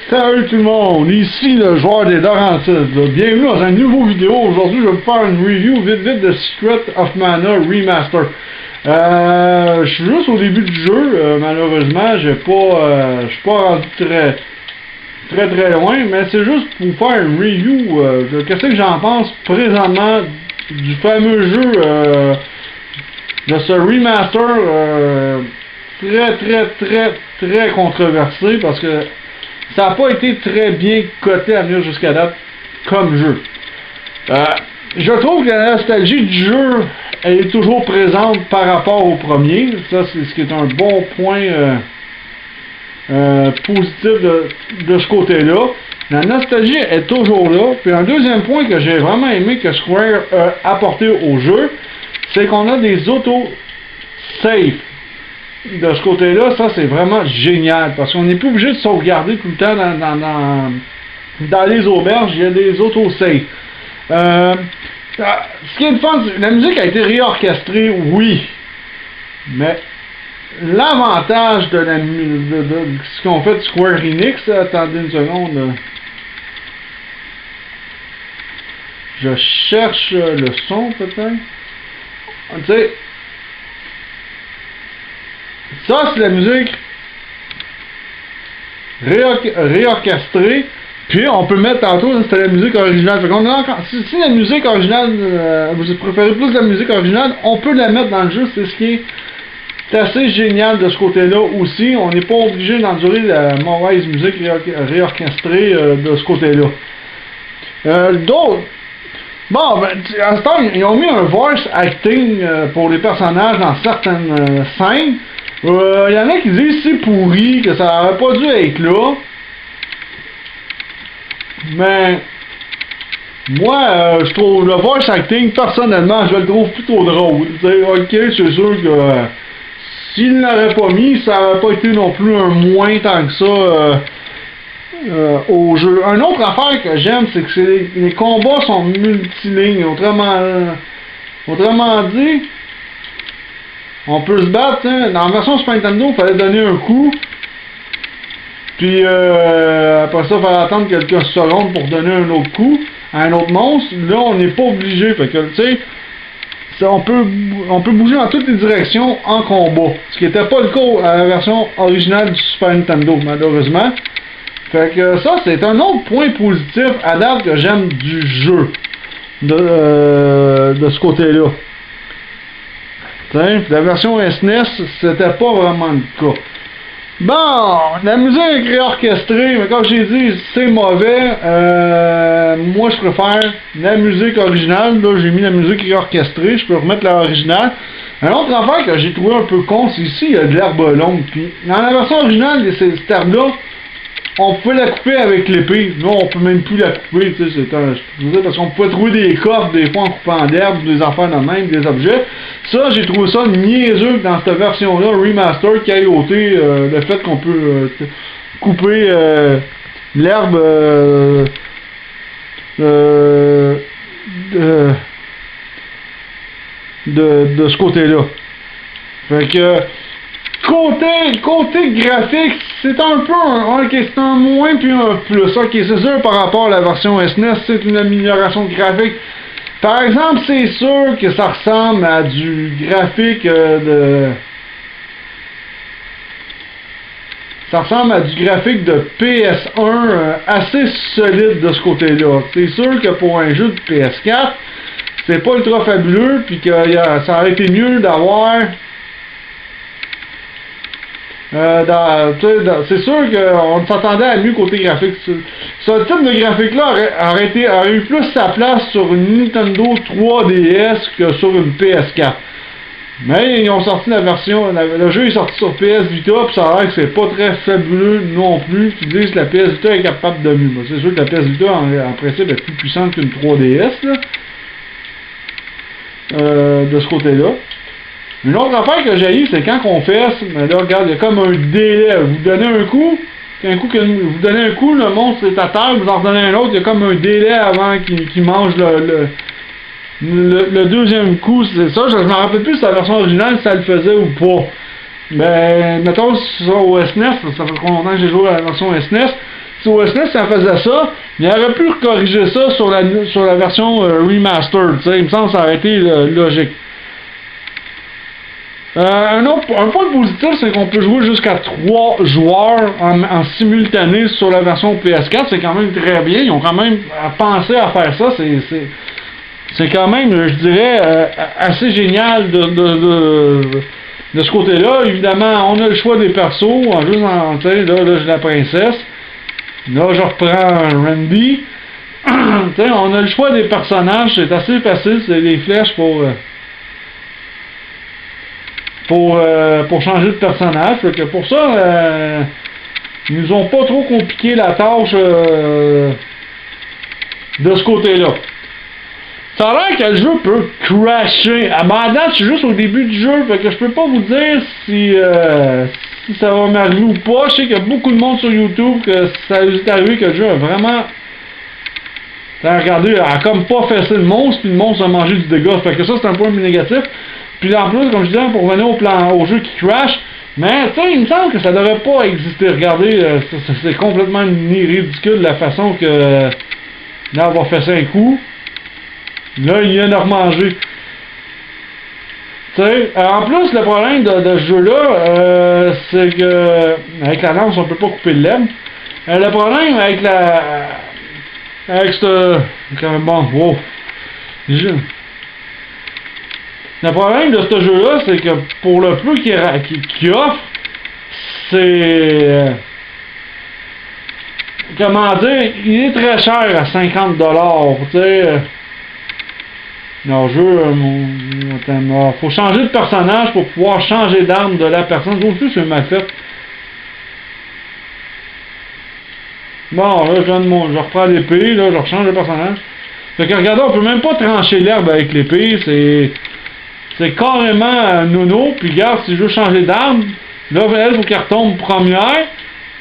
Salut tout le monde, ici le joueur des Laurentides. Bienvenue dans une nouvelle vidéo. Aujourd'hui, je vais vous faire une review vite de Secret of Mana Remaster. Je suis juste au début du jeu, malheureusement, je suis pas rendu très loin, mais c'est juste pour faire une review de qu'est-ce que j'en pense présentement du fameux jeu de ce remaster très controversé parce que ça n'a pas été très bien coté à venir jusqu'à date comme jeu. Je trouve que la nostalgie du jeu elle est toujours présente par rapport au premier. Ça, c'est ce qui est un bon point positif de ce côté-là. La nostalgie est toujours là. Puis un deuxième point que j'ai vraiment aimé que Square a apporté au jeu, c'est qu'on a des auto-safe. De ce côté-là, ça c'est vraiment génial parce qu'on n'est plus obligé de sauvegarder tout le temps dans les auberges, il y a des autosaves. Ce qui est le fun, la musique a été réorchestrée, oui, mais l'avantage de ce qu'on fait de Square Enix, attendez une seconde, je cherche le son peut-être, tu sais. Ça, c'est la musique réorchestrée. Puis, on peut mettre tantôt, c'était la musique originale. Fait qu'on a encore, si la musique originale, vous préférez plus la musique originale, on peut la mettre dans le jeu. C'est ce qui est assez génial de ce côté-là aussi. On n'est pas obligé d'endurer la mauvaise musique réorchestrée de ce côté-là. D'autres. Bon, ben, à ce temps, ils ont mis un voice acting pour les personnages dans certaines scènes. Il y en a qui disent c'est pourri, que ça n'aurait pas dû être là. Mais moi, je trouve le voice acting, personnellement, je le trouve plutôt drôle. Ok, c'est sûr que s'il ne l'aurait pas mis, ça n'aurait pas été non plus un moins tant que ça au jeu. Une autre affaire que j'aime, c'est que les combats sont multilignes. Autrement dit, on peut se battre, hein. Dans la version Super Nintendo, il fallait donner un coup. Puis après ça, il fallait attendre quelques secondes pour donner un autre coup à un autre monstre. Là, on n'est pas obligé. Fait que, tu sais, on peut bouger dans toutes les directions en combat. Ce qui n'était pas le cas à la version originale du Super Nintendo, malheureusement. Fait que ça, c'est un autre point positif à date que j'aime du jeu. De ce côté-là. La version SNES, c'était pas vraiment le cas. Bon, la musique réorchestrée, mais comme j'ai dit, c'est mauvais. Moi, je préfère la musique originale. Là, j'ai mis la musique réorchestrée. Je peux remettre l'original. Un autre affaire que j'ai trouvé un peu con, c'est ici, il y a de l'herbe longue. Puis, dans la version originale, cette herbe-là, on pouvait la couper avec l'épée. Là, on peut même plus la couper, tu sais, parce qu'on pouvait trouver des coffres des fois en coupant d'herbe, des affaires de même, des objets. Ça, j'ai trouvé ça niaiseux dans cette version-là, remaster, qui a ôté le fait qu'on peut couper l'herbe de ce côté-là. Fait que Côté graphique, c'est un peu c'est un moins puis un plus. Ok, c'est sûr par rapport à la version SNES, c'est une amélioration graphique. Par exemple, c'est sûr que ça ressemble à du graphique ça ressemble à du graphique de PS1 assez solide de ce côté-là. C'est sûr que pour un jeu de PS4, c'est pas ultra fabuleux, puis que ça aurait été mieux d'avoir c'est sûr qu'on s'attendait à mieux côté graphique. Ce type de graphique-là aurait eu plus sa place sur une Nintendo 3DS que sur une PS4. Mais ils ont sorti la version, le jeu est sorti sur PS Vita, puis ça a l'air que c'est pas très fabuleux non plus. Ils disent que la PS Vita est capable de mieux. C'est sûr que la PS Vita en principe est plus puissante qu'une 3DS là. De ce côté-là. Une autre affaire que j'ai eu, c'est quand on fait, mais là, regarde, il y a comme un délai. Vous donnez un coup, vous donnez un coup, le monstre est à terre, vous en redonnez un autre, il y a comme un délai avant qu'il mange le deuxième coup. C'est ça, je ne me rappelle plus si la version originale, ça le faisait ou pas. Mais, mettons, sur au SNES, ça fait longtemps que j'ai joué à la version SNES, OS ça faisait ça, il aurait pu corriger ça sur la version remastered, tu sais, il me semble que ça aurait été logique. Un point positif, c'est qu'on peut jouer jusqu'à 3 joueurs en simultané sur la version PS4. C'est quand même très bien. Ils ont quand même pensé à faire ça. C'est quand même, je dirais, assez génial de ce côté-là. Évidemment, on a le choix des persos. Là, j'ai la princesse. Là, je reprends Randy. On a le choix des personnages. C'est assez facile. C'est des flèches pour changer de personnage. Fait que pour ça, ils nous ont pas trop compliqué la tâche de ce côté-là. Ça a l'air que le jeu peut crasher. À ma date, je suis juste au début du jeu, fait que je peux pas vous dire si ça va m'arriver ou pas. Je sais qu'il y a beaucoup de monde sur YouTube que ça est arrivé que le jeu a vraiment... Regardez, a comme pas fessé le monstre, puis le monstre a mangé du dégât. Fait que ça, c'est un point négatif. Puis en plus, comme je disais, pour revenir au jeu qui crash, mais tu sais, il me semble que ça devrait pas exister. Regardez, c'est complètement ridicule la façon que là, on va faire ça un coup. Là, il vient de remanger. Tu sais, en plus, le problème de ce jeu-là, c'est que avec la lance, on peut pas couper le lème. Le problème avec bon, wow. Le problème de ce jeu-là, c'est que pour le peu qu'il offre, c'est... comment dire, il est très cher à 50$, tu sais. Non, faut changer de personnage pour pouvoir changer d'arme de la personne. Aussi, c'est mal fait. Bon, là, je reprends l'épée, là, je rechange de personnage. Fait que regardez, on peut même pas trancher l'herbe avec l'épée, c'est carrément nono, puis regarde, si je veux changer d'arme, là, elle, faut qu'elle retombe première.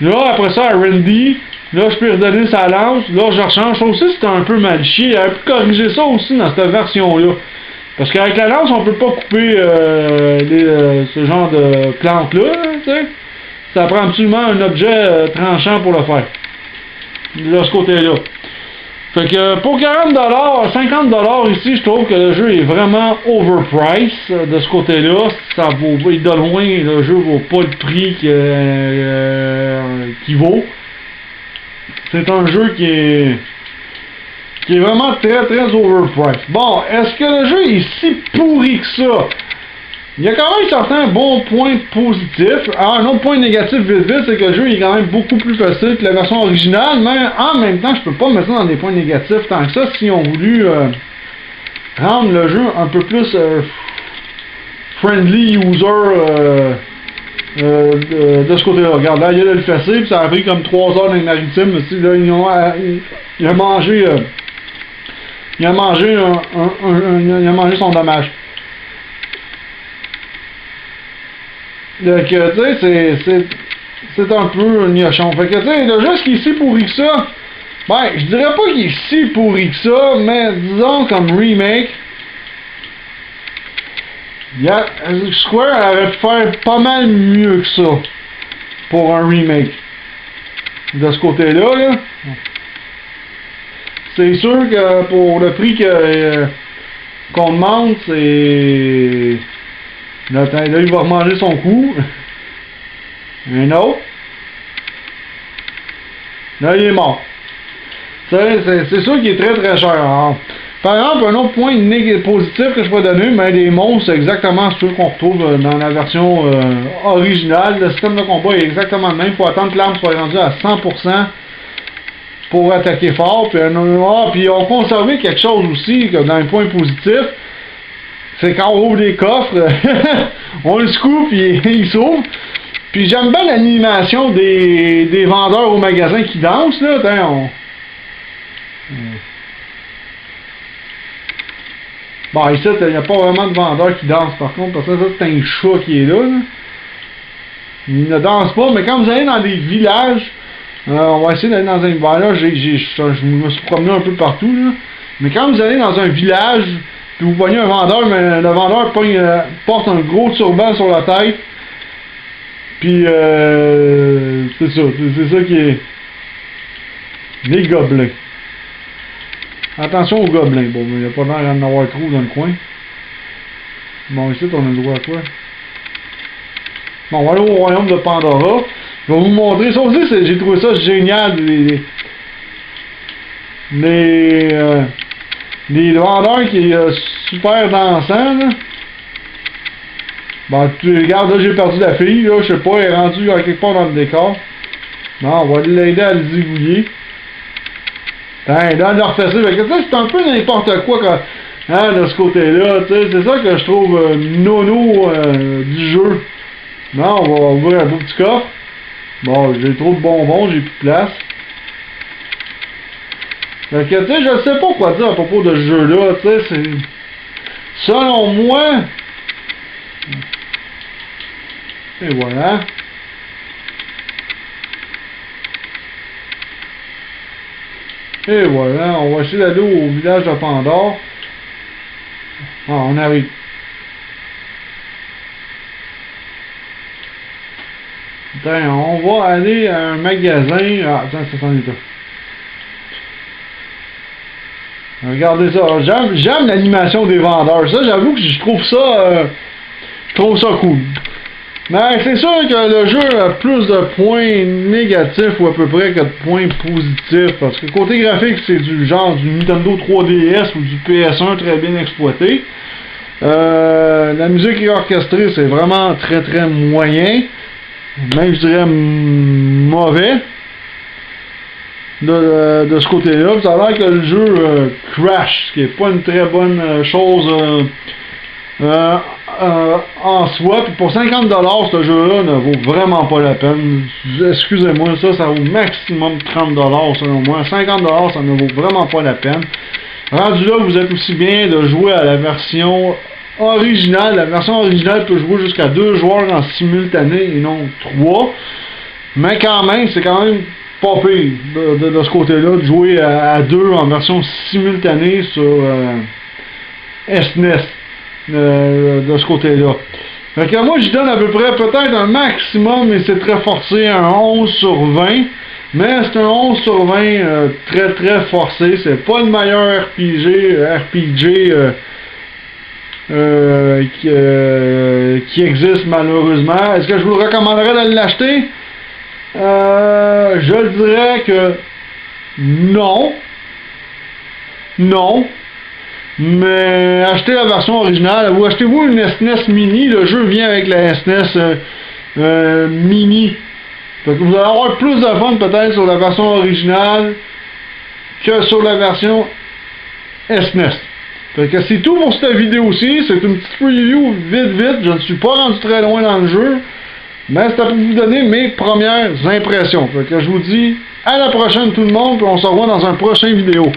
Là, après ça, à Randy, là, je peux redonner sa lance. Là, je rechange. Ça aussi, c'est un peu mal chié. Elle peut corriger ça aussi dans cette version-là. Parce qu'avec la lance, on peut pas couper ce genre de plante-là, tu sais. Ça prend absolument un objet tranchant pour le faire. De ce côté-là. Fait que pour 40$, 50$ ici, je trouve que le jeu est vraiment overpriced de ce côté-là. Ça vaut, de loin, le jeu vaut pas le prix qu'il vaut. C'est un jeu qui est vraiment très très overpriced. Bon, est-ce que le jeu est si pourri que ça? Il y a quand même certains bons points positifs. Alors, un autre point négatif vite, c'est que le jeu est quand même beaucoup plus facile que la version originale, mais en même temps, je peux pas mettre ça dans des points négatifs tant que ça si on voulu rendre le jeu un peu plus friendly user de ce côté-là. Regarde, là, il y a le fessé, puis ça a pris comme 3 heures dans les maritimes. Aussi, là, il a mangé son dommage. Donc, tu sais, c'est un peu gnochon. Fait que, tu sais, le jeu, ce qui est si pourri que ça, ben, je dirais pas qu'il est si pourri que ça, mais disons, comme remake, Square aurait pu faire pas mal mieux que ça pour un remake. De ce côté-là, là. C'est sûr que pour le prix qu'on demande, c'est... Là, il va remanger son coup. Un autre. Là, il est mort. C'est sûr qu'il est très très cher. Alors, par exemple, un autre point positif que je peux donner, mais les monstres, c'est exactement ceux qu'on retrouve dans la version originale. Le système de combat est exactement le même. Il faut attendre que l'arme soit rendue à 100% pour attaquer fort. Puis ils ont conservé quelque chose aussi, que dans les points positifs. C'est quand on ouvre les coffres, on le secoue puis il s'ouvre. Puis j'aime bien l'animation des vendeurs au magasin qui dansent, là. Bon, ici, il n'y a pas vraiment de vendeurs qui dansent par contre, parce que ça, c'est un chat qui est là. Il ne danse pas, mais quand vous allez dans des villages, on va essayer d'aller dans un village, je me suis promené un peu partout, là. Mais quand vous allez dans un village, puis vous voyez un vendeur, mais le vendeur porte un gros turban sur la tête. Puis c'est ça qui est Les gobelins. Attention aux gobelins. Bon, mais il n'y a pas l'air d'en avoir trop dans le coin. Bon, ici, on a le droit à quoi? Bon, on va aller au royaume de Pandora. Je vais vous montrer. Ça aussi, j'ai trouvé ça génial. Les vendeurs qui est super dansant, là. Bon, tu regardes, là, j'ai perdu la fille, là. Je sais pas, elle est rendue quelque part dans le décor. Non, on va l'aider à le zigouiller. Dans leur fessier. Fait que, c'est un peu n'importe quoi quand, hein, de ce côté-là. C'est ça que je trouve nono du jeu. Non, on va ouvrir un beau petit coffre. Bon, j'ai trop de bonbons, j'ai plus de place. Fait que, tu sais, je sais pas quoi dire à propos de ce jeu-là, tu sais, c'est... Selon moi... Et voilà. Et voilà, on va essayer d'aller au village de Pandore. Ah, on arrive. Attends, on va aller à un magasin. Ah, attends, ça s'en est là. Regardez ça. J'aime l'animation des vendeurs. Ça, j'avoue que je trouve ça cool. Mais c'est sûr que le jeu a plus de points négatifs ou à peu près que de points positifs. Parce que côté graphique, c'est du genre du Nintendo 3DS ou du PS1 très bien exploité. La musique orchestrée, c'est vraiment très très moyen. Même je dirais mauvais. De ce côté-là. Ça a l'air que le jeu crash, ce qui n'est pas une très bonne chose en soi. Puis pour 50$, ce jeu-là ne vaut vraiment pas la peine. Excusez-moi, ça vaut maximum 30$ selon moi. 50$, ça ne vaut vraiment pas la peine. Rendu là, vous êtes aussi bien de jouer à la version originale. La version originale peut jouer jusqu'à 2 joueurs en simultané et non 3. Mais quand même, c'est quand même pas pire de ce côté-là, de jouer à 2 en version simultanée sur SNES, de ce côté-là. Fait que moi, je donne à peu près peut-être un maximum, mais c'est très forcé, un 11/20. Mais c'est un 11/20 très très forcé. C'est pas le meilleur RPG qui existe malheureusement. Est-ce que je vous recommanderais de l'acheter? Je dirais que non. Non. Mais achetez la version originale. Ou achetez-vous une SNES Mini. Le jeu vient avec la SNES Mini. Fait que vous allez avoir plus de fun peut-être sur la version originale que sur la version SNES. Fait que c'est tout pour cette vidéo-ci. C'est une petite review vite. Je ne suis pas rendu très loin dans le jeu. Mais c'était pour vous donner mes premières impressions. Fait que je vous dis à la prochaine tout le monde. Puis on se revoit dans un prochain vidéo.